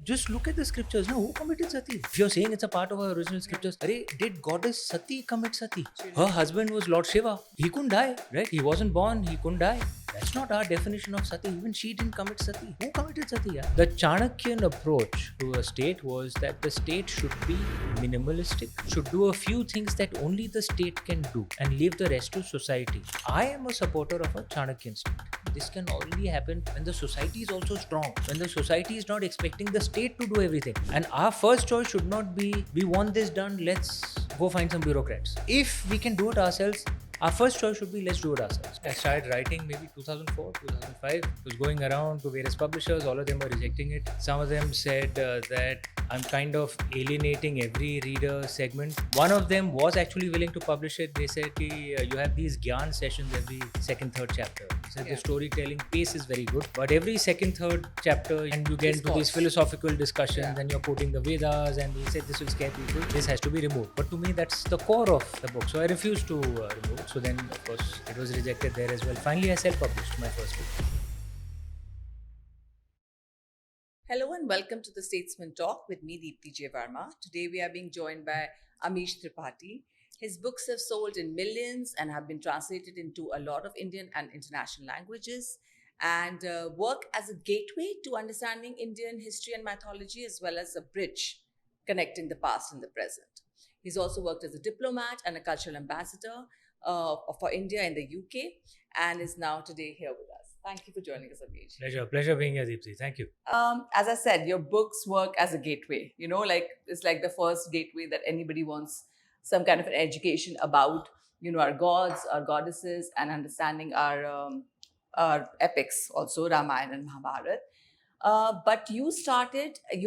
Just look at the scriptures. Now, who committed sati? If you're saying it's a part of our original scriptures, did goddess Sati commit sati? Her husband was Lord Shiva. He couldn't die, right? He wasn't born. He couldn't die. That's not our definition of sati. Even she didn't commit sati. Who committed sati? Yeah? The Chanakyan approach to a state was that the state should be minimalistic, should do a few things that only the state can do, and leave the rest to society. I am a supporter of a Chanakyan state. This can only happen when the society is also strong, when the society is not expecting the state to do everything. And our first choice should not be, we want this done, let's go find some bureaucrats. If we can do it ourselves, our first choice should be, let's do it ourselves. I started writing maybe 2004, 2005. It was going around to various publishers. All of them were rejecting it. Some of them said that I'm kind of alienating every reader segment. One of them was actually willing to publish it. They said, you have these Gyan sessions every second, third chapter. They said the storytelling pace is very good, but every second, third chapter, and you get into these philosophical discussions, and you're quoting the Vedas, and they said this will scare people. This has to be removed. But to me, that's the core of the book. So I refused to remove it. So then, of course, it was rejected there as well. Finally, I self-published my first book. Hello and welcome to the Statesman Talk with me, Deepti J. Verma. Today we are being joined by Amish Tripathi. His books have sold in millions and have been translated into a lot of Indian and international languages, and work as a gateway to understanding Indian history and mythology, as well as a bridge connecting the past and the present. He's also worked as a diplomat and a cultural ambassador for India in the UK, and is now today here with us. Thank you for joining us, Amish. Pleasure being here, Deepti. Thank you. As I said, your books work as a gateway. You know, like it's like the first gateway that anybody wants some kind of an education about, you know, our gods, our goddesses, and understanding our epics, also Ramayana and Mahabharata. But you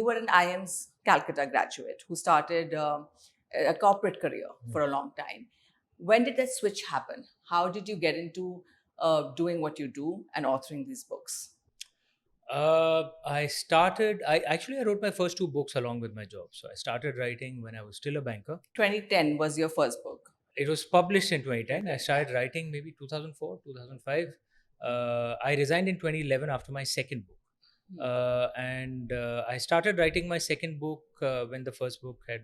were an IIM's Calcutta graduate who started a corporate career for a long time. When did that switch happen? How did you get into doing what you do and authoring these books? I wrote my first two books along with my job. So I started writing when I was still a banker. 2010 was your first book. It was published in 2010. I started writing maybe 2004, 2005. I resigned in 2011 after my second book. And I started writing my second book when the first book had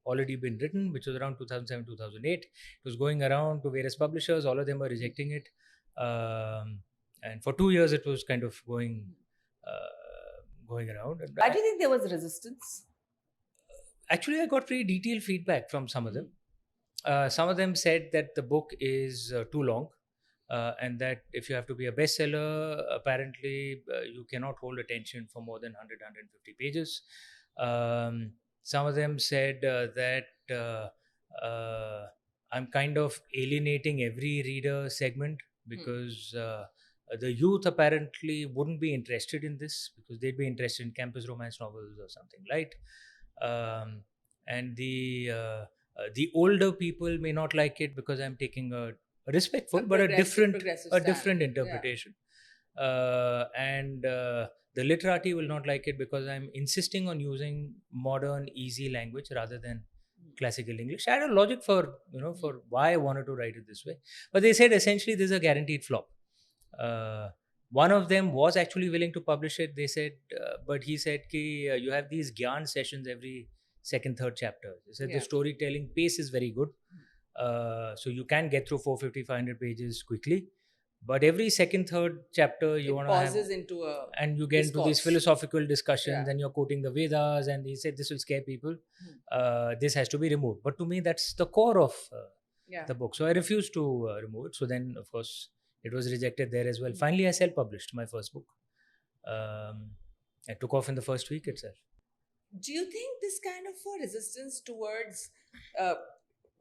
already been written, which was around 2007, 2008. It was going around to various publishers. All of them were rejecting it. And for 2 years, it was kind of going around. And Why do you think there was resistance? Actually, I got pretty detailed feedback from some of them. Some of them said that the book is too long, and that if you have to be a bestseller, apparently you cannot hold attention for more than 100, 150 pages. Some of them said that I'm kind of alienating every reader segment because the youth apparently wouldn't be interested in this because they'd be interested in campus romance novels or something light. And the older people may not like it because I'm taking a respectful but a different interpretation. And the literati will not like it because I'm insisting on using modern, easy language rather than classical English. I had a logic for why I wanted to write it this way. But they said essentially this is a guaranteed flop. One of them was actually willing to publish it. They said, but he said, you have these Gyan sessions every second, third chapter. They said the storytelling pace is very good. So you can get through 450, 500 pages quickly. But every second, third chapter, you want to have... And you get into these philosophical discussions and you're quoting the Vedas, and he said this will scare people. This has to be removed. But to me, that's the core of the book. So I refused to remove it. So then, of course, it was rejected there as well. Finally, I self-published my first book. I took off in the first week itself. Do you think this kind of resistance towards...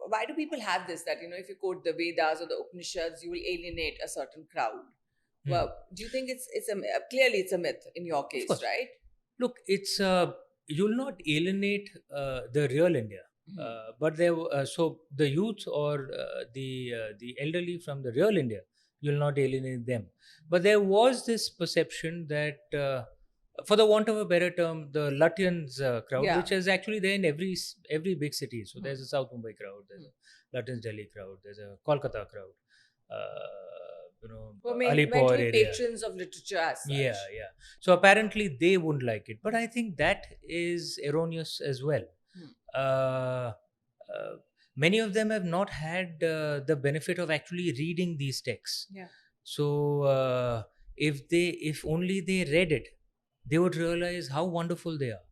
why do people have this, that, you know, if you quote the Vedas or the Upanishads, you will alienate a certain crowd? Well, do you think clearly it's a myth in your case, right? Look, it's you'll not alienate the real India, but so the youth or the elderly from the real India, you'll not alienate them. But there was this perception that, for the want of a better term, the Lutyens crowd, which is actually there in every big city. So there's a South Mumbai crowd, there's a Lutyens Delhi crowd, there's a Kolkata crowd. Meant to be area. patrons of literature as such. Yeah. So apparently they wouldn't like it, but I think that is erroneous as well. Uh, uh, Many of them have not had the benefit of actually reading these texts. Yeah. So if only they read it, they would realize how wonderful they are.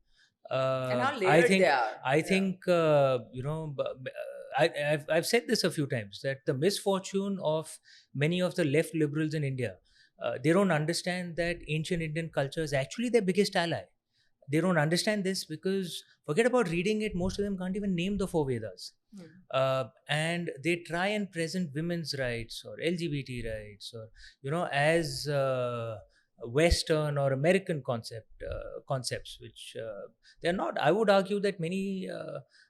And how I layered think they are. I think I've said this a few times, that the misfortune of many of the left liberals in India, they don't understand that ancient Indian culture is actually their biggest ally. They don't understand this because, forget about reading it, most of them can't even name the four Vedas. And they try and present women's rights or LGBT rights, or as Western or American concepts, which they're not. I would argue that many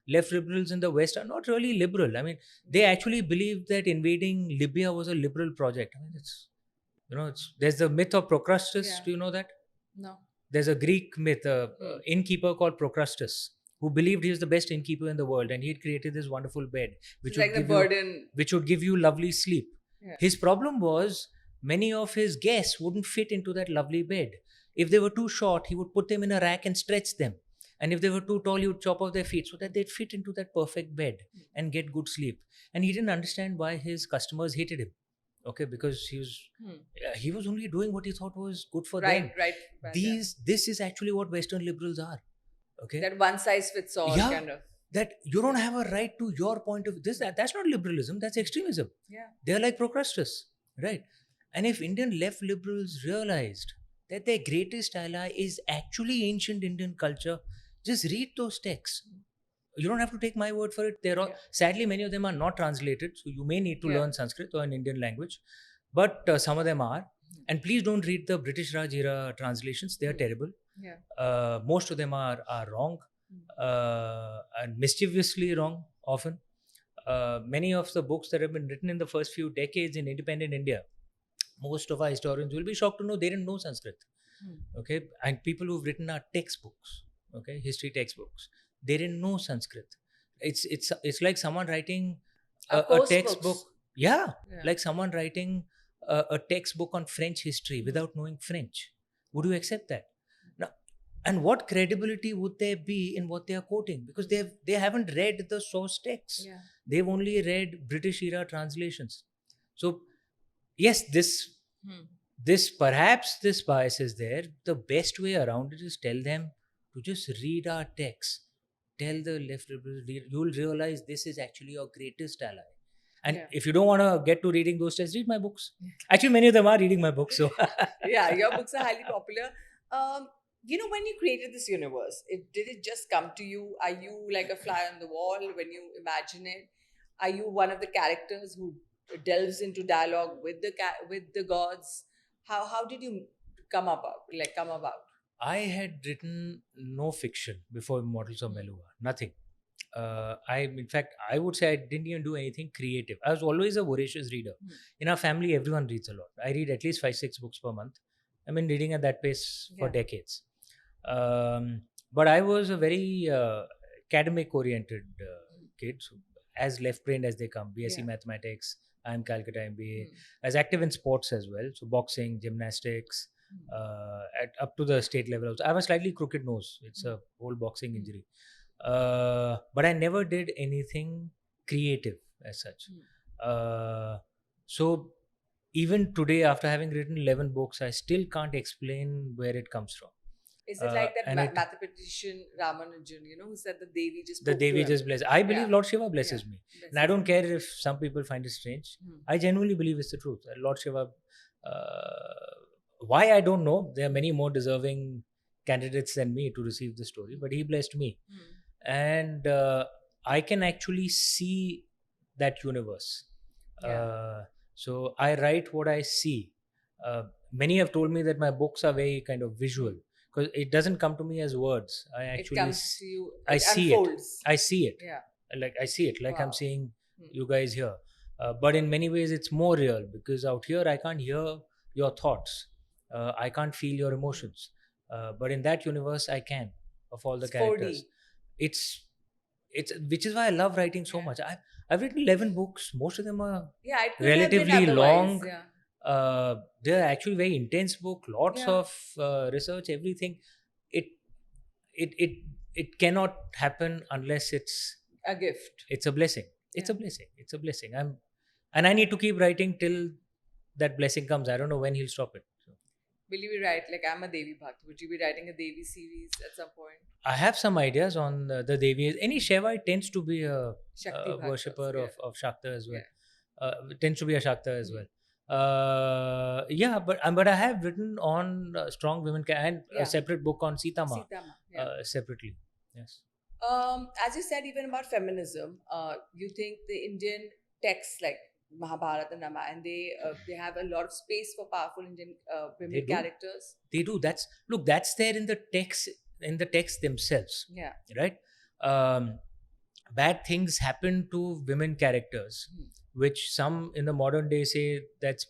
left liberals in the West are not really liberal. I mean, they actually believe that invading Libya was a liberal project. I mean, there's the myth of Procrustes. Yeah. Do you know that? No. There's a Greek myth, innkeeper called Procrustes, who believed he was the best innkeeper in the world, and he had created this wonderful bed, which would give you lovely sleep. Yeah. His problem was many of his guests wouldn't fit into that lovely bed. If they were too short, he would put them in a rack and stretch them. And if they were too tall, he would chop off their feet so that they'd fit into that perfect bed and get good sleep. And he didn't understand why his customers hated him. Okay, because he was only doing what he thought was good for them. Right. This is actually what Western liberals are. Okay, that one size fits all kind of. That you don't have a right to your point of this. That's not liberalism. That's extremism. Yeah, they're like Procrustes, right? And if Indian left liberals realized that their greatest ally is actually ancient Indian culture, just read those texts. You don't have to take my word for it. They're all, sadly, many of them are not translated, so you may need to learn Sanskrit or an Indian language, but some of them are. And please don't read the British Raj era translations. They are terrible. Yeah. Most of them are wrong, and mischievously wrong often. Many of the books that have been written in the first few decades in independent India, most of our historians will be shocked to know they didn't know Sanskrit. Okay, and people who've written our textbooks, okay, history textbooks, they didn't know Sanskrit. It's like someone writing a textbook. Yeah, like someone writing a textbook on French history without knowing French. Would you accept that? Now, and what credibility would there be in what they are quoting? Because they haven't read the source text. Yeah. They've only read British era translations. So yes, perhaps this bias is there. The best way around it is tell them to just read our text. Tell the left liberals, you'll realize this is actually your greatest ally. And if you don't want to get to reading those texts, read my books. Actually, many of them are reading my books. So yeah, your books are highly popular. When you created this universe, did it just come to you? Are you like a fly on the wall when you imagine it? Are you one of the characters who delves into dialogue with the gods? How did you come about? I had written no fiction before Immortals of Meluha. Nothing. In fact, I would say I didn't even do anything creative. I was always a voracious reader. In our family, everyone reads a lot. I read at least 5-6 books per month. I've been reading at that pace for decades. But I was a very academic-oriented kid, so as left-brained as they come. BSc Mathematics, IIM Calcutta MBA. I was active in sports as well, so boxing, gymnastics, up to the state level also. I have a slightly crooked nose. It's a whole boxing injury. But I never did anything creative as such. So even today, after having written 11 books, I still can't explain where it comes from. Is it like that mathematician Ram Mandir, who said the Devi just blesses? I believe Lord Shiva blesses me. And I don't care if some people find it strange. I genuinely believe it's the truth. Lord Shiva, why I don't know. There are many more deserving candidates than me to receive the story, but he blessed me. And I can actually see that universe. So I write what I see. Many have told me that my books are very kind of visual, because it doesn't come to me as words. I actually it comes to you. I see unfolds. it. I see it. Yeah. Like I see it. Like I'm seeing you guys here. But in many ways, it's more real, because out here I can't hear your thoughts. I can't feel your emotions. But in that universe, I can, of all the characters. 4D. It's which is why I love writing so much. I've written 11 books. Most of them are relatively long. they're actually very intense book, lots Yeah. of research, everything. It it it it cannot happen unless A gift. it's a blessing. It's a Yeah. blessing. It's a blessing. And I need to keep writing till that blessing comes. I don't know when he'll stop it. So Will you be write like I'm a Devi Bhakt? Would you be writing a Devi series at some point? I have some ideas on the Devi. Any Shaivite tends to be Shakti a Bhaktas, worshipper yeah. of Shakta as well. Yeah. Tends to be a Shakta as well. Yeah, but I have written on strong women and Yeah. a separate book on Sita Ma Sita Ma. Yeah. separately. Yes. As you said, even about feminism, you think the Indian texts like Mahabharata and Ramayana, they have a lot of space for powerful Indian They women do. characters. They do. That's there in the text themselves. Yeah. Right. Bad things happen to women characters, which some in the modern day say that's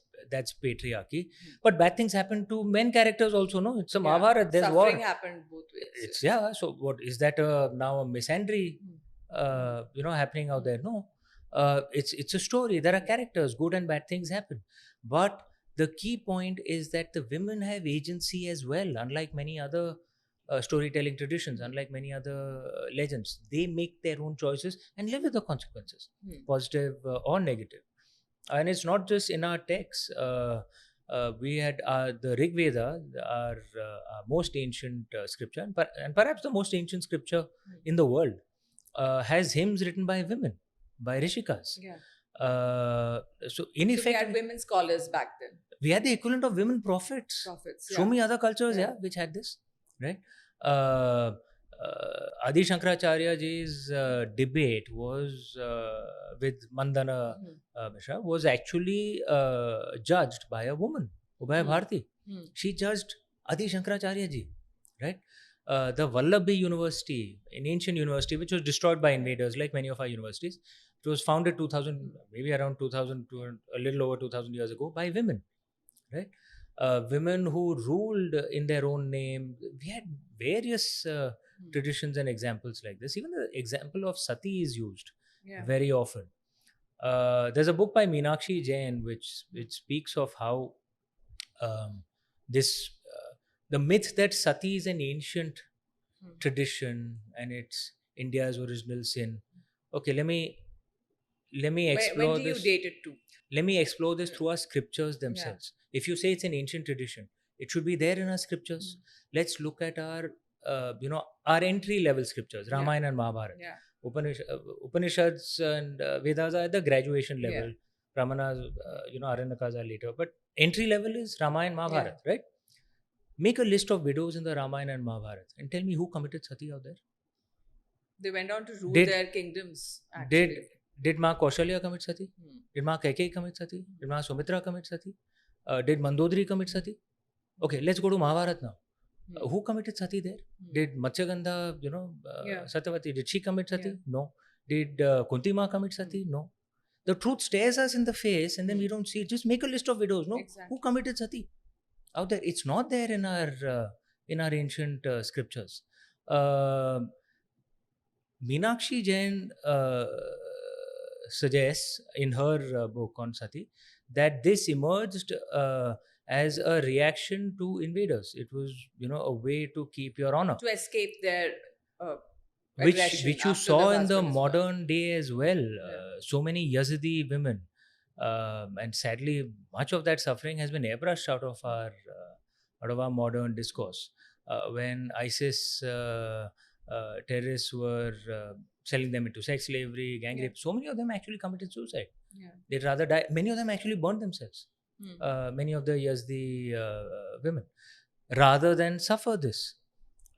patriarchy. But bad things happen to men characters also. No, it's a Mahabharata. There's Suffering war. happened both ways. It's So what is that? Now a misandry, happening out there? No, it's a story. There are characters. Good and bad things happen, but the key point is that the women have agency as well. Unlike many other storytelling traditions, unlike many other legends, they make their own choices and live with the consequences, positive or negative. And it's not just in our texts. We had the Rig Veda, our most ancient scripture, and perhaps the most ancient scripture in the world, has hymns written by women, by rishikas. Yeah. So in So we effect, had women scholars back then. we had the equivalent of women prophets. Show Yeah. me other cultures, which had this, right? Adi Shankaracharya ji's debate was with Mandana Mishra was actually judged by a woman, Ubhaya Bharati. She judged Adi Shankaracharya ji, right? The Vallabhi University, an ancient university which was destroyed by invaders, like many of our universities. It was founded 2000, maybe around 2000, a little over 2000 years ago, by women, right? Women who ruled in their own name. We had various traditions and examples like this. Even the example of Sati is used very often. There's a book by Meenakshi Jain which speaks of how the myth that Sati is an ancient tradition and it's India's original sin. Okay, let me explore when do this. you date it to? Let me explore this through our scriptures themselves. If you say it's an ancient tradition, it should be there in our scriptures. Let's look at our entry level scriptures, Ramayana and Mahabharata. Upanishads and Vedas are at the graduation level. Brahmanas, Aranyakas are later. But entry level is Ramayana, Mahabharata, right? Make a list of widows in the Ramayana and Mahabharata and tell me who committed sati out there. They went on to rule their kingdoms, actually. Did Ma Kaushalya commit sati? Did Ma Kaikeyi commit sati? Did Ma Sumitra commit sati? Did Mandodari commit sati? Okay, let's go to Mahabharata now. Who committed sati there? Did Matsyagandha, Satyavati, did she commit sati? No. Did Kunti Ma commit sati? No. The truth stares us in the face and then we don't see it. Just make a list of widows. No, who committed sati out there? It's not there in our ancient scriptures. Meenakshi Jain suggests in her book on Sati that this emerged as a reaction to invaders. It was, a way to keep your honor, to escape their which you saw in the modern day as well. So many Yazidi women, and sadly, much of that suffering has been airbrushed out of our modern discourse. When ISIS terrorists were selling them into sex slavery, gang rape, so many of them actually committed suicide. They'd rather die. Many of them actually burned themselves. Many of the Yazdi women, rather than suffer this.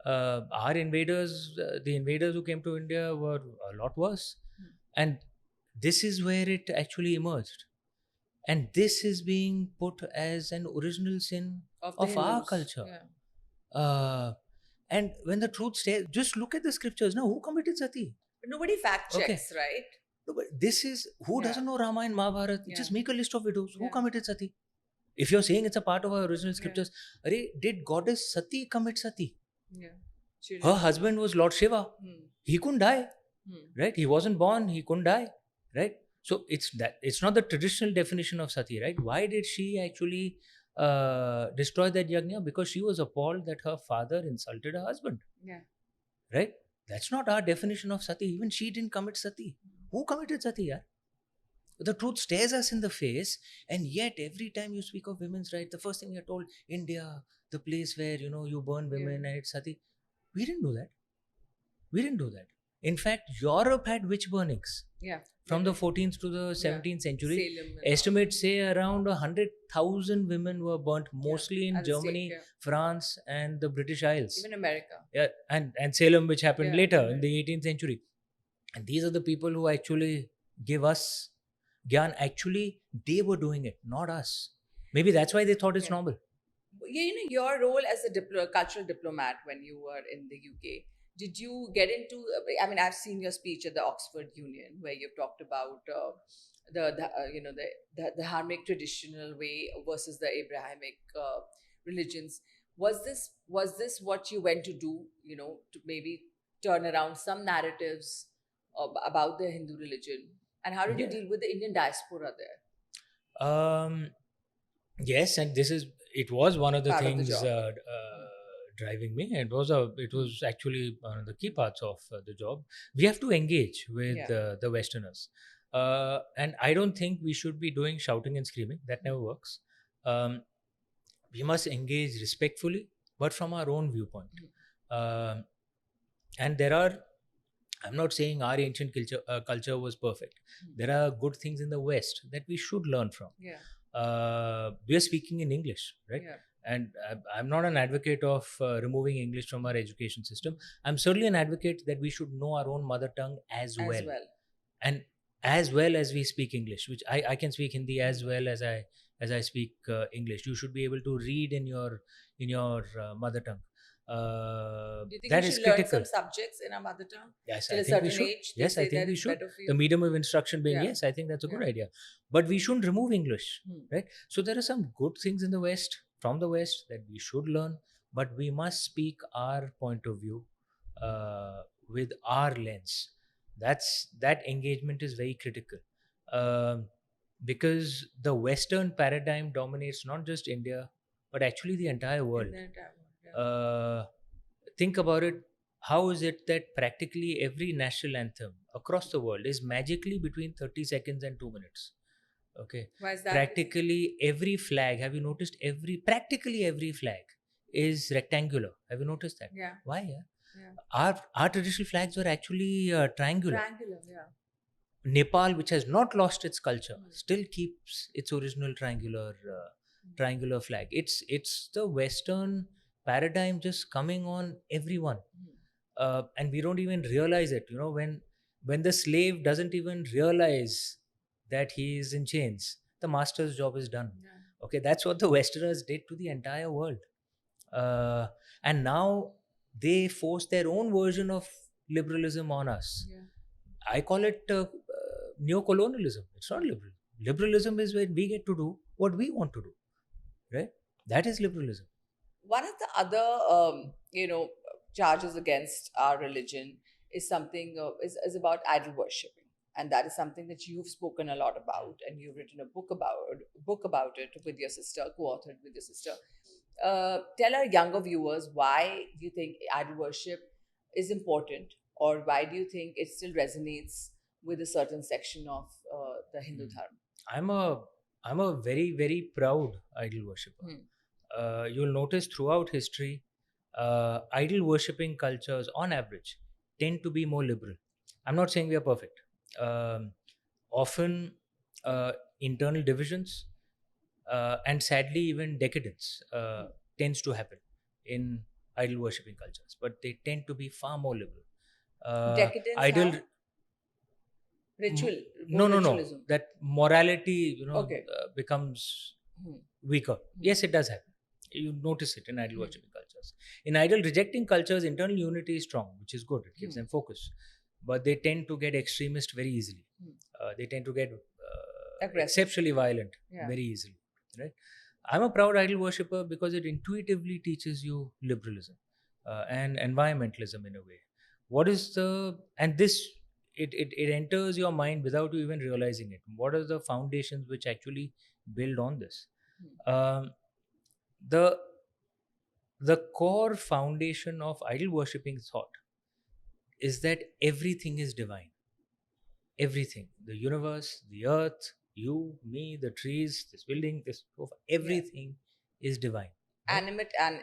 Our invaders, the invaders who came to India, were a lot worse. And this is where it actually emerged. And this is being put as an original sin of our culture. And when the truth stays, just look at the scriptures. Now, who committed sati? But nobody fact checks, right? No, but this is, who doesn't know Ramayana, Mahabharata? Just make a list of widows. Who committed sati? If you're saying it's a part of our original scriptures, did goddess Sati commit sati? Her husband was Lord Shiva. He couldn't die, right? He wasn't born, he couldn't die, right? So it's not the traditional definition of sati, right? Why did she actually destroy that yajna? Because she was appalled that her father insulted her husband, Yeah. right? That's not our definition of sati. Even she didn't commit sati. Who committed sati, yeah? The truth stares us in the face, and yet every time you speak of women's rights, the first thing you're told, India, the place where you burn women and it's sati. We didn't do that. We didn't do that. In fact, Europe had witch burnings. Yeah. From the 14th to the 17th century. Salem and Estimates say around 100,000 women were burnt, mostly in at the stake, Germany, France, and the British Isles. even America. Yeah, and Salem, which happened later in right. the 18th century. And these are the people who actually give us Gyan. Actually, they were doing it, not us. Maybe that's why they thought it's normal. Yeah, your role as a cultural diplomat when you were in the UK, did you get into? I mean, I've seen your speech at the Oxford Union where you've talked about the Dharmic traditional way versus the Abrahamic religions. Was this what you went to do? To maybe turn around some narratives about the Hindu religion, and how did you deal with the Indian diaspora there? Yes, and it was one of the Part of the things job. driving me. It was actually one of the key parts of the job. We have to engage with the Westerners, and I don't think we should be doing shouting and screaming. That never works. We must engage respectfully, but from our own viewpoint. And I'm not saying our ancient culture was perfect. There are good things in the West that we should learn from. We are speaking in English, right? And I'm not an advocate of removing English from our education system. I'm certainly an advocate that we should know our own mother tongue as well. And as well as we speak English, which I can speak Hindi as well as I speak English. You should be able to read in your mother tongue. Do you think that we is should critical. Learn some subjects in our mother tongue? Yes, till I a think certain we should. age? Yes, I think we should. The medium of instruction being yes, I think that's a good idea. But we shouldn't remove English, right? So there are some good things in the West, from the West, that we should learn, but we must speak our point of view with our lens. That engagement is very critical, because the Western paradigm dominates not just India, but actually the entire world. Think about it. How is it that practically every national anthem across the world is magically between 30 seconds and 2 minutes? Okay. Why is that? Practically every flag, have you noticed practically every flag is rectangular? Have you noticed that? Yeah. Why? Our traditional flags were actually triangular. Nepal, which has not lost its culture, still keeps its original triangular flag. It's the Western paradigm just coming on everyone, and we don't even realize it. When the slave doesn't even realize that he is in chains, the master's job is done. Okay, that's what the Westerners did to the entire world, and now they force their own version of liberalism on us. I call it neocolonialism. It's not liberal. Liberalism is when we get to do what we want to do, right? That is liberalism. One of the other, charges against our religion is something is about idol worshipping, and that is something that you've spoken a lot about, and you've written a book about it with your sister, co-authored with your sister. Tell our younger viewers, why do you think idol worship is important, or why do you think it still resonates with a certain section of the Hindu Dharma? I'm a very, very proud idol worshipper. You'll notice throughout history, idol worshipping cultures on average tend to be more liberal. I'm not saying we are perfect. Often internal divisions and sadly even decadence tends to happen in idol worshipping cultures, but they tend to be far more liberal. Decadence, ritual? No. That morality, becomes weaker. Yes, it does happen. You notice it in idol worshipping cultures. In idol rejecting cultures, internal unity is strong, which is good. It gives them focus. But they tend to get extremist very easily. They tend to get exceptionally violent very easily. Right? I'm a proud idol worshipper because it intuitively teaches you liberalism and environmentalism in a way. And this it enters your mind without you even realizing it. What are the foundations which actually build on this? Um, the the core foundation of idol worshipping thought is that everything is divine. Everything, the universe, the earth, you, me, the trees, this building, this sofa, everything is divine. Right? Animate and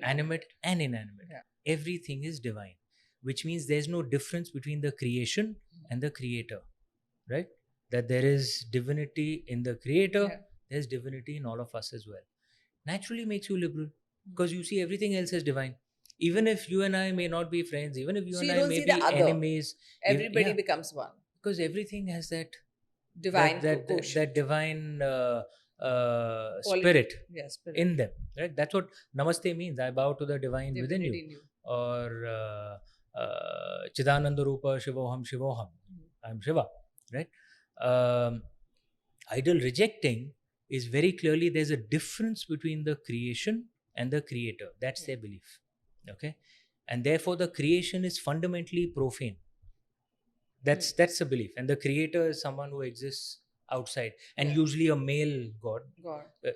Animate and inanimate. Yeah. Everything is divine, which means there's no difference between the creation and the creator, right? That there is divinity in the creator, Yeah. there's divinity in all of us as well. Naturally makes you liberal because you see everything else as divine. Even if you and I may not be friends, even if you So and you I don't may see be the other. enemies, Everybody yeah, becomes one. because everything has that Divine that divine Quality. spirit Yeah, spirit. in them, right? That's what namaste means. I bow to the divine within Divinity you. in you. Or chidananda rupa shivoham, I'm Shiva, right? Idol rejecting is very clearly there's a difference between the creation and the creator. That's their belief, okay? And therefore the creation is fundamentally profane. That's a belief, and the creator is someone who exists outside, and usually a male god.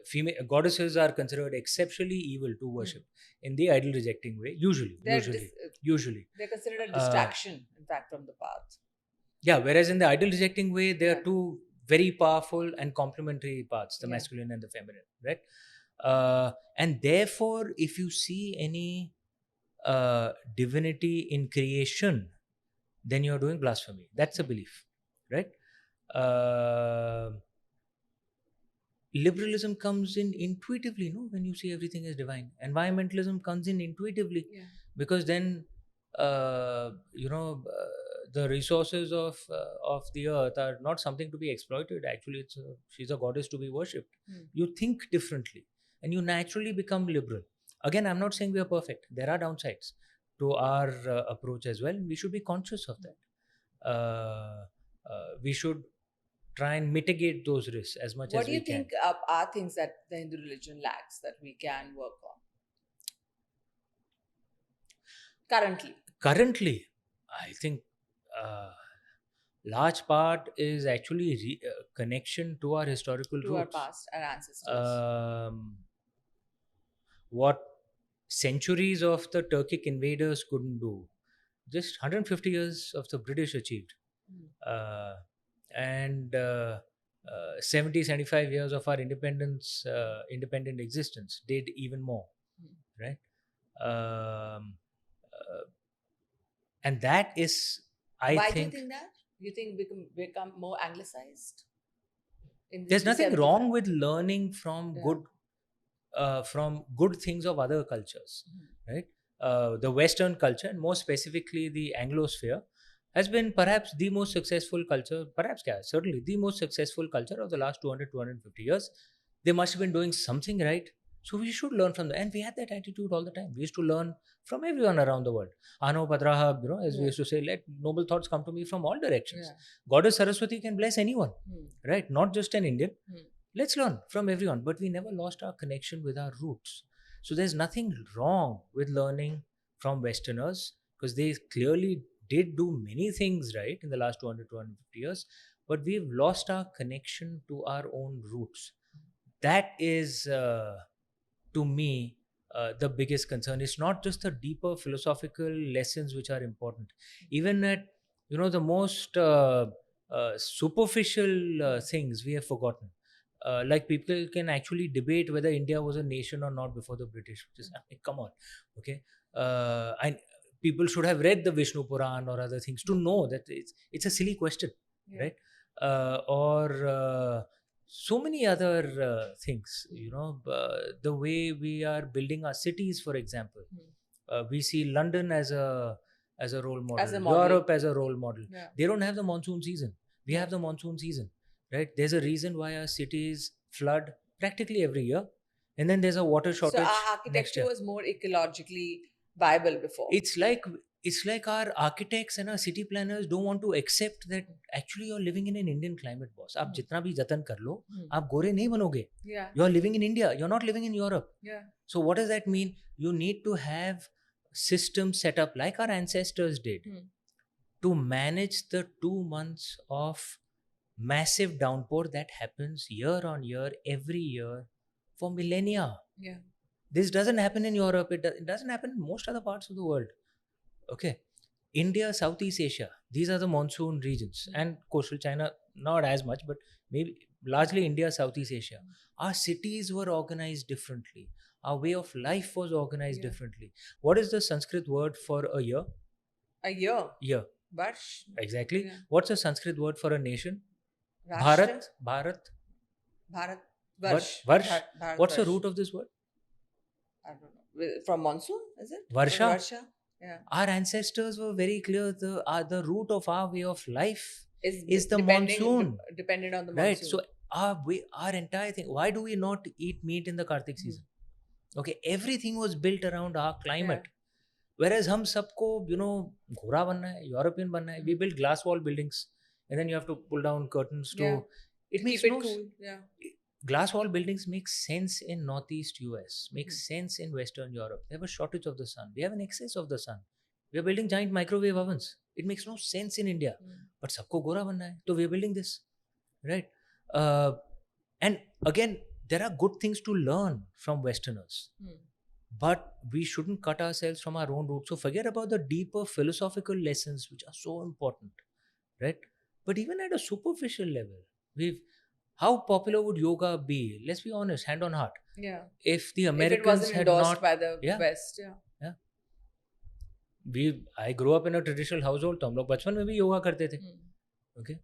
Female goddesses are considered exceptionally evil to worship in the idol rejecting way. Usually, they're considered a distraction, in fact, from the path. Yeah, whereas in the idol rejecting way, there are two very powerful and complementary parts: the masculine and the feminine, right? And therefore, if you see any divinity in creation, then you're doing blasphemy. That's a belief, right? Liberalism comes in intuitively, no? When you see everything is divine. Environmentalism comes in intuitively, because then the resources of the earth are not something to be exploited. Actually, she's a goddess to be worshipped. You think differently, and you naturally become liberal. Again, I'm not saying we are perfect. There are downsides to our approach as well, and we should be conscious of that. We should try and mitigate those risks as much What as do we you can. think are things that the Hindu religion lacks that we can work on? Currently, I think large part is actually connection to our historical To our roots. past, our ancestors. What centuries of the Turkic invaders couldn't do, just 150 years of the British achieved. And 70, 75 years of our independent existence did even more, right? And that is, Why do you think that? You think become more anglicized? There's nothing wrong with learning from good things of other cultures, right? The Western culture, and more specifically the Anglosphere, has been perhaps the most successful culture, certainly the most successful culture of the last 200, 250 years. They must have been doing something right. So we should learn from them. And we had that attitude all the time. We used to learn from everyone around the world. Ano Padraha, as we used to say, let noble thoughts come to me from all directions. Goddess Saraswati can bless anyone, right? Not just an Indian. Let's learn from everyone. But we never lost our connection with our roots. So there's nothing wrong with learning from Westerners, because they clearly did do many things right in the last 200, 250 years. But we've lost our connection to our own roots. That is, to me, the biggest concern. It's not just the deeper philosophical lessons which are important. Even at the most superficial things we have forgotten. Like people can actually debate whether India was a nation or not before the British. Just, come on, okay. People should have read the Vishnu Puran or other things to know that it's a silly question, right? Or so many other things. The way we are building our cities, for example. We see London as a role model, Europe as a role model. They don't have the monsoon season. We have the monsoon season, right? There's a reason why our cities flood practically every year, and then there's a water shortage. So our architecture was more ecologically viable before. It's like our architects and our city planners don't want to accept that actually you're living in an Indian climate, boss. आप जितना भी जतन कर लो, आप गोरे नहीं बनोगे. You're living in India. You're not living in Europe. So what does that mean? You need to have systems set up like our ancestors did, to manage the 2 months of massive downpour that happens year on year, every year for millennia. Yeah. This doesn't happen in Europe. It doesn't happen in most other parts of the world. Okay. India, Southeast Asia, these are the monsoon regions, and coastal China, not as much, but maybe largely India, Southeast Asia. Our cities were organized differently. Our way of life was organized Yeah. differently. What is the Sanskrit word for a year? A year. Year. Varsh. Exactly. Yeah. What's the Sanskrit word for a nation? Rashtra. Bharat. Bharat. Var- Varsh. Varsh. Bharat What's the Varsh. root of this word? I don't know. From monsoon, is it? Varsha. Or Varsha. Yeah. Our ancestors were very clear. The root of our way of life is the depending- monsoon. Dependent on the Right. monsoon. So our entire thing. Why do we not eat meat in the Kartik season? Okay. Everything was built around our climate. Whereas हम सबको घोड़ा बनना है, European बनना है. We build glass wall buildings, and then you have to pull down curtains to. Yeah. It makes Keep it no cool. Yeah. glass wall buildings make sense in Northeast US, makes sense in Western Europe. They have a shortage of the sun. We have an excess of the sun. We are building giant microwave ovens. It makes no sense in India. But सबको गोरा बनना है, तो we are building this, right? And again, there are good things to learn from Westerners. But we shouldn't cut ourselves from our own roots. So forget about the deeper philosophical lessons which are so important, right? But even at a superficial level, how popular would yoga be? Let's be honest, hand on heart. Yeah. If the If it Americans wasn't had endorsed not, by the Yeah. West. Yeah. I grew up in a traditional household. तो हम लोग बचपन में भी योगा करते थे. Okay.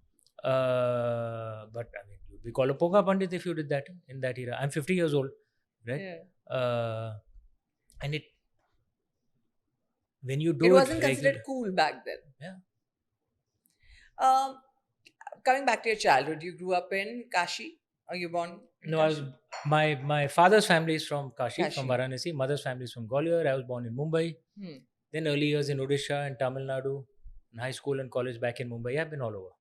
But I mean, you'd be called a Poga Pandit if you did that in that era. I'm 50 years old, right? Yeah. And when you do It wasn't considered regular- cool back then. Yeah. Coming back to your childhood, you grew up in Kashi, or you born? In No, I Kashi? was my father's family is from Kashi, from Kashi. Varanasi. Mother's family is from Gwalior. I was born in Mumbai. Then early years in Odisha and Tamil Nadu. And high school and college back in Mumbai. I've been all over.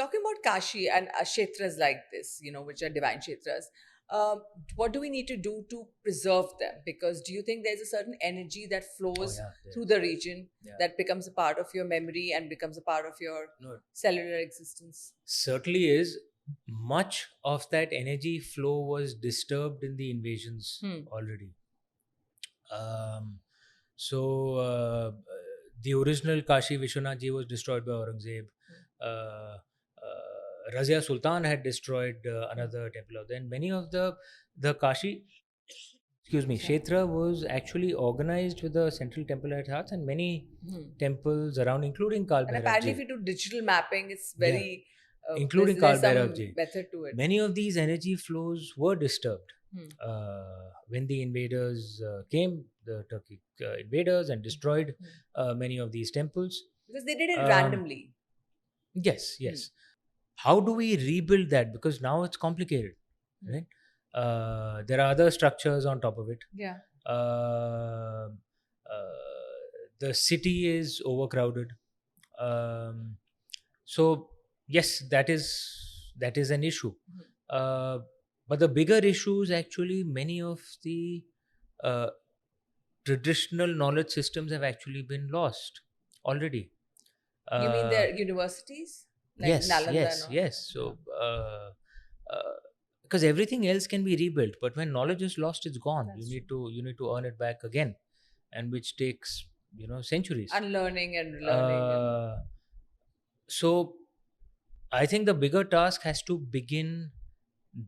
Talking about Kashi and kshetras like this, which are divine kshetras, what do we need to do to preserve them? Because do you think there's a certain energy that flows through the region that becomes a part of your memory and becomes a part of your cellular existence? Certainly is. Much of that energy flow was disturbed in the invasions already. The original Kashi Vishwanath ji was destroyed by Aurangzeb. Razia Sultan had destroyed another temple. Then many of the Kashi, Kshetra was actually organized with the central temple at heart, and many temples around, including Kal And Bhairav apparently, ji. if you do digital mapping, it's very Including there's Kal some Bhairav ji. method to it. Many of these energy flows were disturbed when the invaders came, the Turkic invaders, and destroyed many of these temples. Because they did it randomly. Yes. How do we rebuild that? Because now it's complicated, right? There are other structures on top of it. Yeah. The city is overcrowded. So yes, that is an issue. But the bigger issue is actually many of the traditional knowledge systems have actually been lost already. You mean their universities? Like Yes, Nalanda yes, and all? yes. So because everything else can be rebuilt, but when knowledge is lost, it's gone. That's You need to earn it back again, and which takes centuries. Unlearning and learning. So I think the bigger task has to begin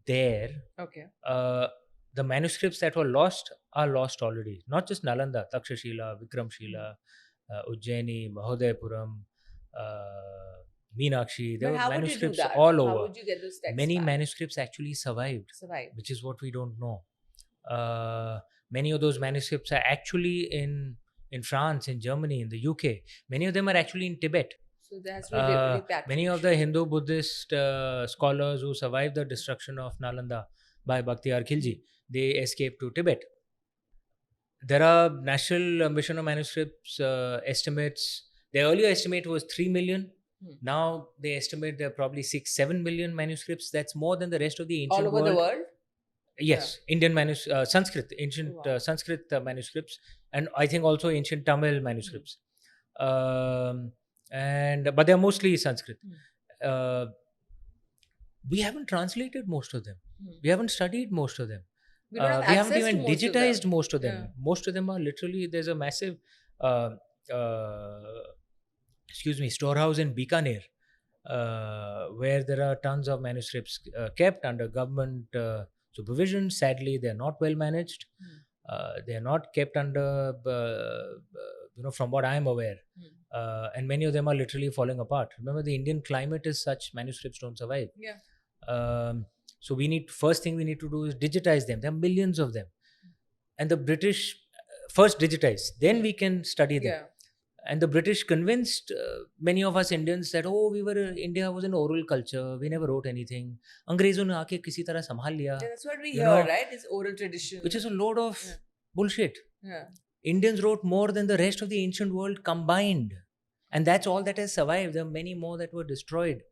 there. Okay. The manuscripts that were lost are lost already. Not just Nalanda, Takshashila, Vikramshila, Ujjaini, Mahodayapuram, Meenakshi. There But were how would you do manuscripts that? all How over. would you get those texts Many back? manuscripts actually survived, which is what we don't know. Many of those manuscripts are actually in France, in Germany, in the UK. Many of them are actually in Tibet. So there has to be repatriation. Many of the Hindu Buddhist scholars who survived the destruction of Nalanda by Bhaktiar Khilji, they escaped to Tibet. There are National Mission of Manuscripts estimates. The earlier estimate was 3 million. Now they estimate there are probably 6-7 million manuscripts. That's more than the rest of the ancient all over world. the world? Yes, Indian Sanskrit, ancient Sanskrit manuscripts, and I think also ancient Tamil manuscripts. but they're mostly Sanskrit. Hmm. We haven't translated most of them. Hmm. We haven't studied most of them. We don't have We haven't access to even most of them. digitized most of them. Yeah. Most of them are literally, there's a massive storehouse in Bikaner, where there are tons of manuscripts kept under government supervision. Sadly, they are not well managed. They are not kept under, from what I am aware. And many of them are literally falling apart. Remember, the Indian climate is such, manuscripts don't survive. Yeah. So first thing we need to do is digitize them. There are millions of them. And the British first digitize, then we can study them. Yeah. And the British convinced many of us Indians that, India was an oral culture. We never wrote anything. अंग्रेजों ने आके किसी तरह संभाल लिया. Yeah, that's what we You hear, know, right? It's oral tradition. Which is a load of Yeah. bullshit. Yeah. Indians wrote more than the rest of the ancient world combined. And that's all that has survived. There are many more that were destroyed.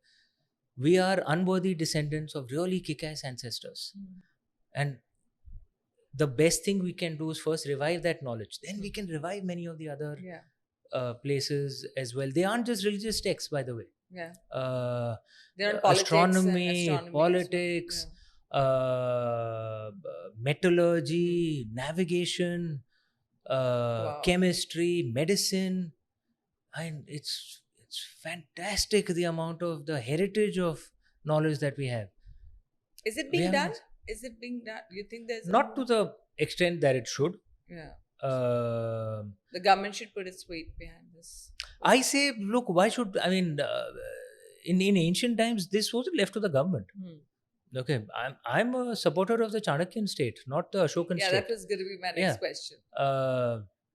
We are unworthy descendants of really kick-ass ancestors. And the best thing we can do is first revive that knowledge. Then we can revive many of the other places as well. They aren't just religious texts, by the way. Yeah. They're on politics astronomy, and politics, metallurgy, navigation, chemistry, medicine. And it's fantastic, the amount of the heritage of knowledge that we have. Is it being done? Is it being done? Do you think there's not to the extent that it should? Yeah. The government should put its weight behind this. I say, look, why should, in ancient times, this wasn't left to the government. Okay, I'm a supporter of the Chanakyan state, not the Ashokan state. Yeah, that was going to be my next question.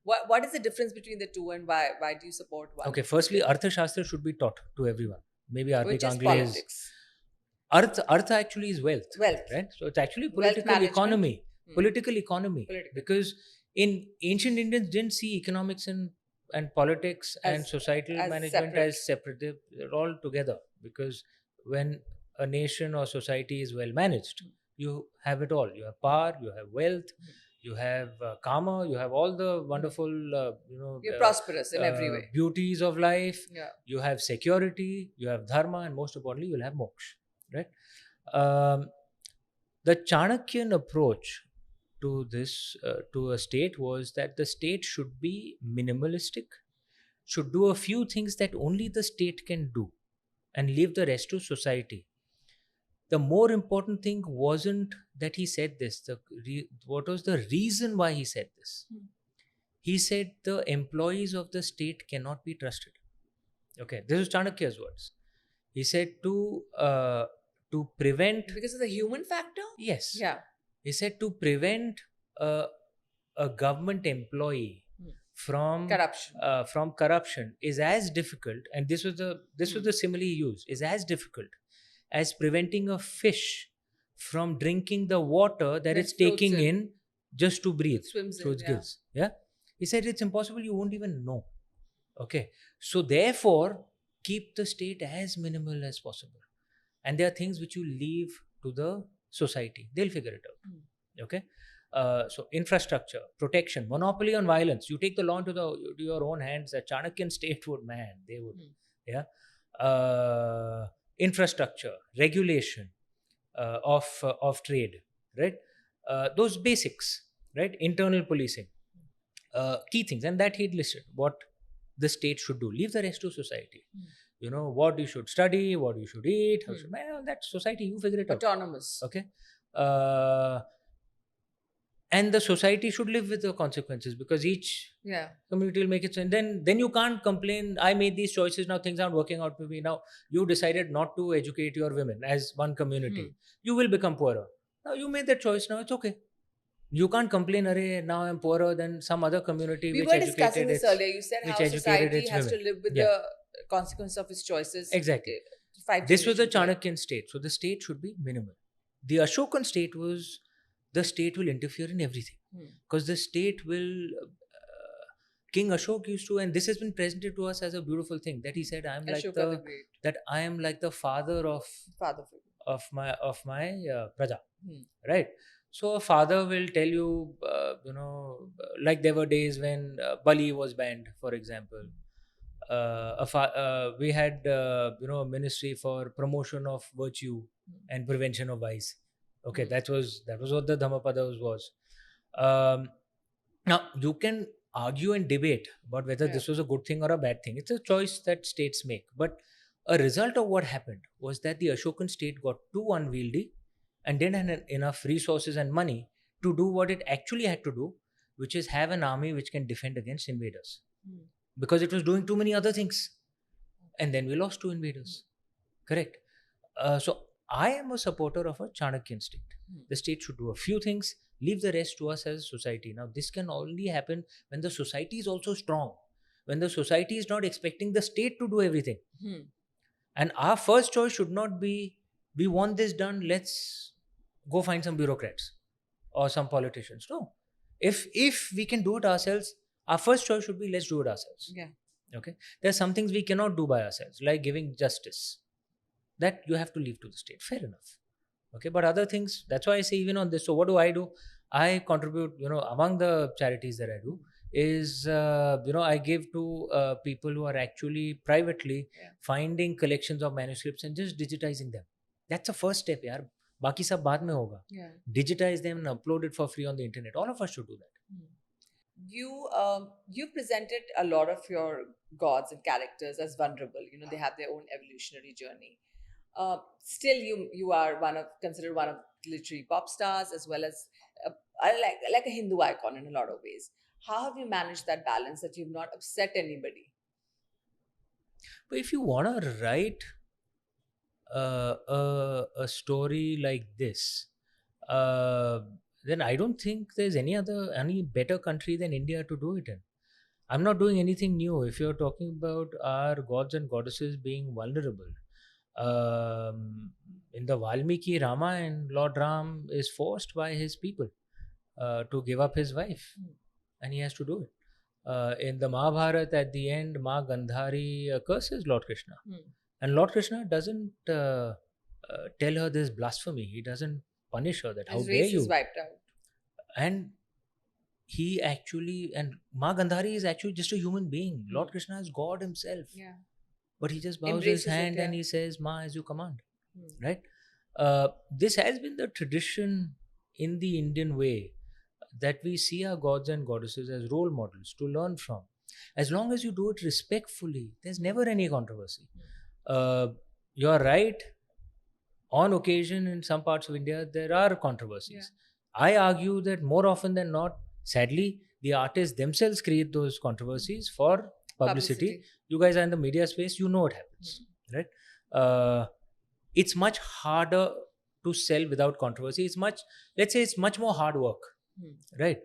What is the difference between the two, and why do you support one? Okay, firstly, Arthashastra should be taught to everyone. Maybe Which is politics. Artha actually is wealth. Wealth. Right? So it's actually political economy. Political economy. Because in ancient Indians didn't see economics and politics and societal management as separate. They're all together. Because when a nation or society is well managed, you have it all. You have power, you have wealth, you have karma, you have all the wonderful, you're prosperous in every way. Beauties of life. Yeah. You have security, you have dharma, and most importantly, you'll have moksha. Right? The Chanakyan approach to this, to a state, was that the state should be minimalistic, should do a few things that only the state can do, and leave the rest to society. The more important thing wasn't that he said this. What was the reason why he said this? He said the employees of the state cannot be trusted. Okay, this is Chanakya's words. He said to prevent... Because of the human factor? Yes. Yeah. He said to prevent a government employee from corruption is as difficult, and this was the simile he used, is as difficult as preventing a fish from drinking the water that it's taking in just to breathe through its gills. Yeah. He said it's impossible, you won't even know. Okay. So therefore, keep the state as minimal as possible. And there are things which you leave to the society. They'll figure it out. Okay. So infrastructure, protection, monopoly on violence. You take the law into your own hands. The Chanakyan state would, they would. Yeah. Infrastructure, regulation of trade, right? Those basics, right? Internal policing, key things, and that he'd listed what the state should do. Leave the rest to society. What you should study, what you should eat, how should, that society, you figure it out. Autonomous. Okay. And the society should live with the consequences, because each community will make its own. Then you can't complain, I made these choices, now things aren't working out for me. Now you decided not to educate your women as one community. You will become poorer. Now you made that choice, now it's okay. You can't complain, now I'm poorer than some other community we which were educated discussing this earlier. You said how society has to live with the consequence of its choices. Exactly. This was the Chanakyan state. So the state should be minimal. The Ashokan state was, the state will interfere in everything. Because the state will... King Ashok used to, and this has been presented to us as a beautiful thing, that he said, I am like the father of my praja. Right? So a father will tell you, like there were days when Bali was banned, for example. we had a ministry for promotion of virtue and prevention of vice. Okay, that was what the Dhammapada was. Now you can argue and debate about whether this was a good thing or a bad thing. It's a choice that states make. But a result of what happened was that the Ashokan state got too unwieldy and didn't have enough resources and money to do what it actually had to do, which is have an army which can defend against invaders. Because it was doing too many other things. And then we lost two invaders. Correct. So I am a supporter of a Chanakyan state. The state should do a few things, leave the rest to us as a society. Now, this can only happen when the society is also strong, when the society is not expecting the state to do everything. And our first choice should not be, we want this done, let's go find some bureaucrats or some politicians. No. If we can do it ourselves, our first choice should be, let's do it ourselves. Yeah. Okay. There are some things we cannot do by ourselves, like giving justice. That you have to leave to the state. Fair enough. Okay. But other things, that's why I say even on this. So what do? I contribute, among the charities that I do is, I give to people who are actually privately finding collections of manuscripts and just digitizing them. That's the first step, yaar. Baki sab baad mein hoga. Digitize them and upload it for free on the internet. All of us should do that. You presented a lot of your gods and characters as vulnerable. They have their own evolutionary journey. Still, you are considered one of literary pop stars, as well as like a Hindu icon in a lot of ways. How have you managed that balance that you've not upset anybody? But if you want to write a story like this, then I don't think there's any better country than India to do it in. I'm not doing anything new. If you're talking about our gods and goddesses being vulnerable, in the Valmiki Ramayana, Lord Ram is forced by his people to give up his wife, and he has to do it. In the Mahabharata, at the end, Ma Gandhari curses Lord Krishna, and Lord Krishna doesn't tell her this blasphemy. He doesn't punish her that how His dare race you. is wiped out. And Ma Gandhari is actually just a human being. Lord Krishna is God himself. Yeah. But he just bows Embraces his hand it, and he says, Ma, as you command. Right? This has been the tradition in the Indian way, that we see our gods and goddesses as role models to learn from. As long as you do it respectfully, there's never any controversy. You're right. On occasion, in some parts of India, there are controversies. I argue that more often than not, sadly, the artists themselves create those controversies for publicity. You guys are in the media space, you know what happens, right? It's much harder to sell without controversy. It's much more hard work, right?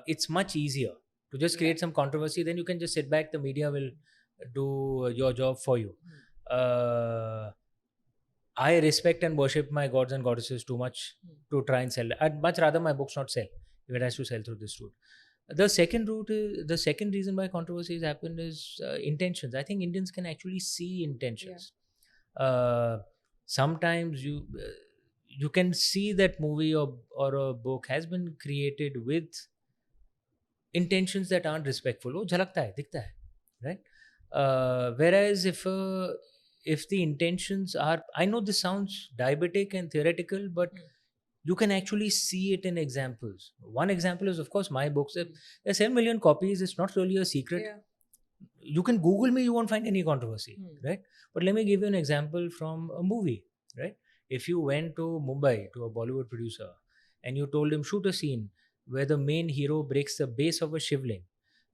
It's much easier to just create some controversy. Then you can just sit back. The media will do your job for you. I respect and worship my gods and goddesses too much to try and sell. I'd much rather my books not sell if it has to sell through this route. The second reason why controversies happen is intentions. I think Indians can actually see intentions. Sometimes you can see that movie or a book has been created with intentions that aren't respectful. Oh, jhalakta hai, dikhta hai, right? Whereas if the intentions are, I know this sounds diabetic and theoretical, but you can actually see it in examples. One example is, of course, my books. There are 7 million copies. It's not really a secret. You can Google me, you won't find any controversy, right? But let me give you an example from a movie, right? If you went to Mumbai to a Bollywood producer and you told him, shoot a scene where the main hero breaks the base of a shivling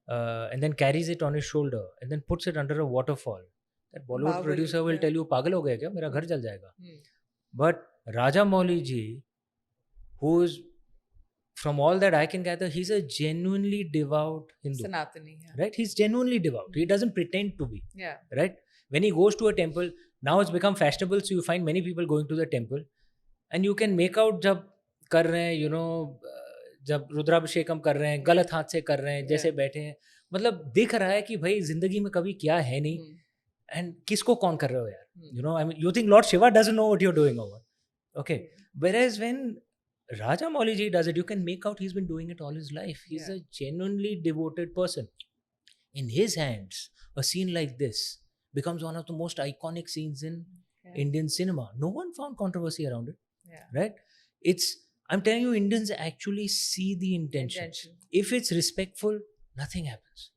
and then carries it on his shoulder and then puts it under a waterfall, that Bollywood producer will tell you, pagal ho gaya kya? Mera ghar jal jayega. But Raja Mouli ji, who's, from all that I can gather, he's a genuinely devout Hindu. Sanatani, right? He's genuinely devout. He doesn't pretend to be. Yeah. Right? When he goes to a temple, now it's become fashionable, so you find many people going to the temple, and you can make out jab kar rahe hain, जब रुद्राभिषेकम कर रहे हैं, गलत हाथ से कर रहे हैं, जैसे बैठे हैं, मतलब दिख रहा है कि भाई जिंदगी में कभी क्या है नहीं, and किसको कौन कर रहे हो यार, I mean, you think Lord Shiva doesn't know what you're doing over, okay? Whereas when Raja Mouli ji does it, you can make out he's been doing it all his life. He's a genuinely devoted person. In his hands, a scene like this becomes one of the most iconic scenes in Indian cinema. No one found controversy around it, right? I'm telling you, Indians actually see the intention. If it's respectful, nothing happens.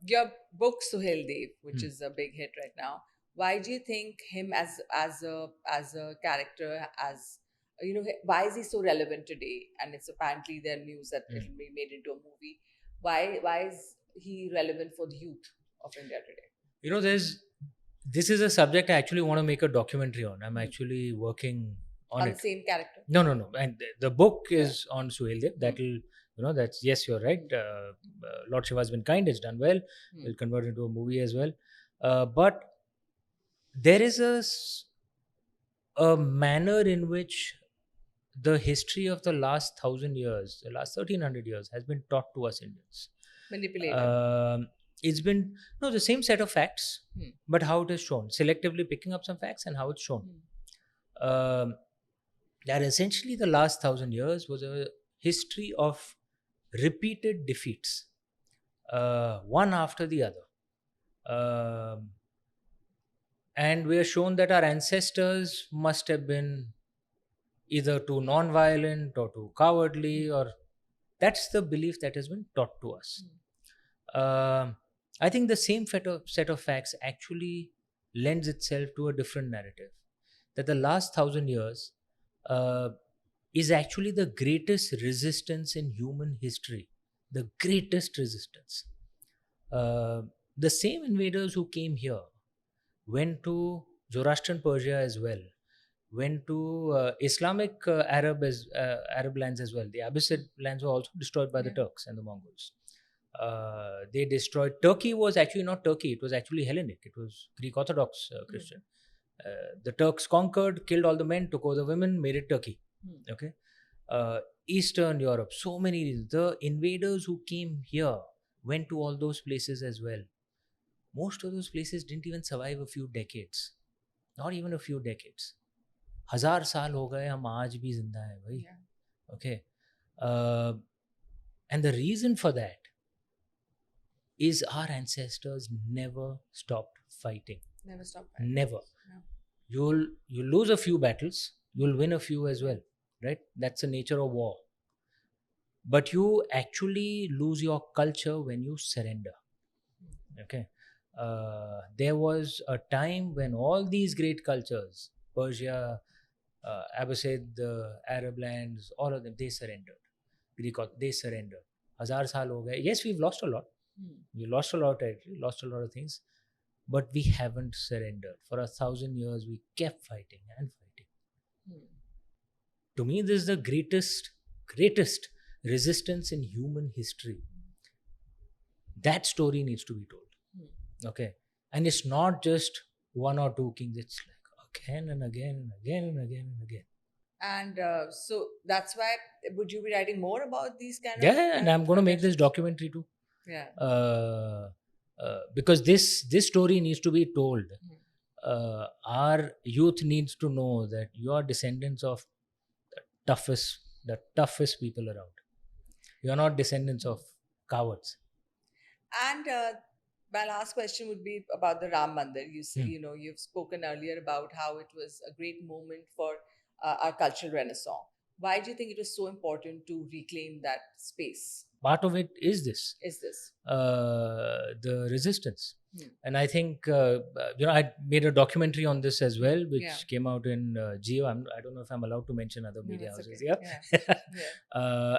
Your book Suhail Dev, which is a big hit right now, why do you think him as a character, why is he so relevant today? And it's apparently there news that it will be made into a movie. Why is he relevant for the youth of India today? This is a subject I actually want to make a documentary on. I'm actually working on it. The same character? No. And the book is on Suhail Dev. That's, yes, you're right. Lord Shiva has been kind. It's done well. We'll convert it into a movie as well. But there is a manner in which the history of the last 1,000 years, the last 1,300 years has been taught to us Indians. Manipulated. It's been the same set of facts, but how it is shown, selectively picking up some facts and how it's shown. That essentially the last 1,000 years was a history of repeated defeats, one after the other. And we are shown that our ancestors must have been either too non-violent or too cowardly, or that's the belief that has been taught to us. I think the same set of facts actually lends itself to a different narrative. That the last 1,000 years is actually the greatest resistance in human history. The greatest resistance. The same invaders who came here went to Zoroastrian Persia as well, went to Islamic Arab lands as well. The Abbasid lands were also destroyed by the Turks and the Mongols. They destroyed. Turkey was actually not Turkey, it was actually Hellenic. It was Greek Orthodox Christian. The Turks conquered, killed all the men, took over the women, made it Turkey. Okay. Eastern Europe, so many reasons. The invaders who came here went to all those places as well. Most of those places didn't even survive a few decades. Not even a few decades. 1,000 साल हो गए, हम आज भी जिंदा हैं भाई. Okay. And the reason for that is our ancestors never stopped fighting. Never. No. You'll lose a few battles, you'll win a few as well, right? That's the nature of war. But you actually lose your culture when you surrender. Okay. There was a time when all these great cultures, Persia, Abbasid, the Arab lands, all of them, they surrendered. Greek, they surrendered. 1,000 saal ho gaye. Yes, we've lost a lot. We lost a lot of territory, lost a lot of things, but we haven't surrendered. For 1,000 years, we kept fighting and fighting. To me, this is the greatest resistance in human history. That story needs to be told. Okay. And it's not just one or two kings, it's like again and again and again and again and again. And so that's why, would you be writing more about these kind of... Yeah, and I'm going to make this documentary too. Yeah. Because this story needs to be told. Our youth needs to know that you are descendants of the toughest people around. You are not descendants of cowards. And my last question would be about the Ram Mandir. You see, you've spoken earlier about how it was a great moment for our cultural renaissance. Why do you think it was so important to reclaim that space? Part of it is this. The resistance. And I think, I made a documentary on this as well, which came out in Geo. I don't know if I'm allowed to mention other media houses here.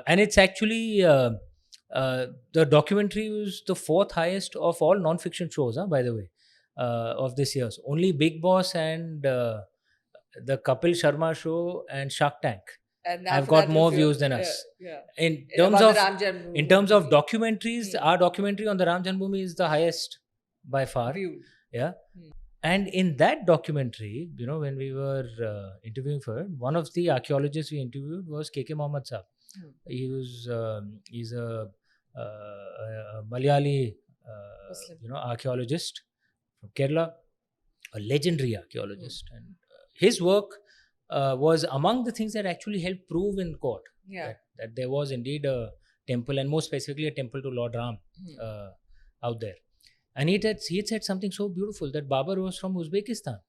And it's actually, the documentary was the 4th highest of all non-fiction shows, by the way, of this year's. Only Big Boss and the Kapil Sharma show and Shark Tank have got more views than us. In terms of documentaries, our documentary on the Ram Janmabhoomi is the highest by far. Yeah. And in that documentary, when we were interviewing for it, one of the archaeologists we interviewed was K.K. Mohammed Saab. He's a Malayali archaeologist from Kerala, a legendary archaeologist, and his work was among the things that actually helped prove in court that there was indeed a temple, and more specifically a temple to Lord Ram out there. And he had said something so beautiful that Babar was from Uzbekistan.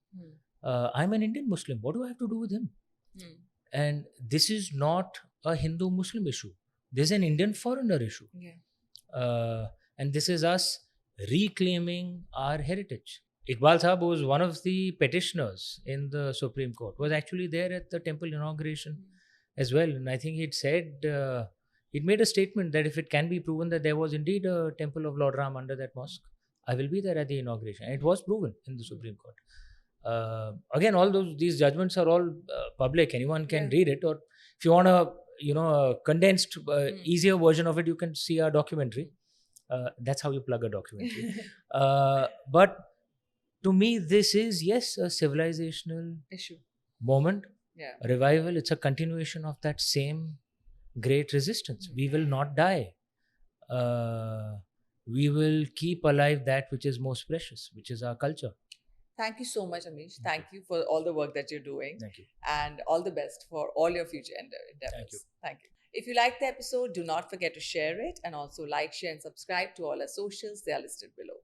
I'm an Indian Muslim. What do I have to do with him? And this is not a Hindu-Muslim issue. This is an Indian foreigner issue. And this is us reclaiming our heritage. Iqbal Sahab, who was one of the petitioners in the Supreme Court, was actually there at the temple inauguration as well. And I think he'd said, he'd made a statement that if it can be proven that there was indeed a temple of Lord Ram under that mosque, I will be there at the inauguration. And it was proven in the Supreme Court. Again, all these judgments are all public. Anyone can read it. Or if you want a condensed, easier version of it, you can see our documentary. That's how you plug a documentary. But to me, this is, yes, a civilizational issue moment, Yeah. a revival. It's a continuation of that same great resistance. We will not die. We will keep alive that which is most precious, which is our culture. Thank you so much, Amish. Thank you for all the work that you're doing. Thank you. And all the best for all your future endeavors. Thank you. If you like the episode, do not forget to share it and also like, share, and subscribe to all our socials. They are listed below.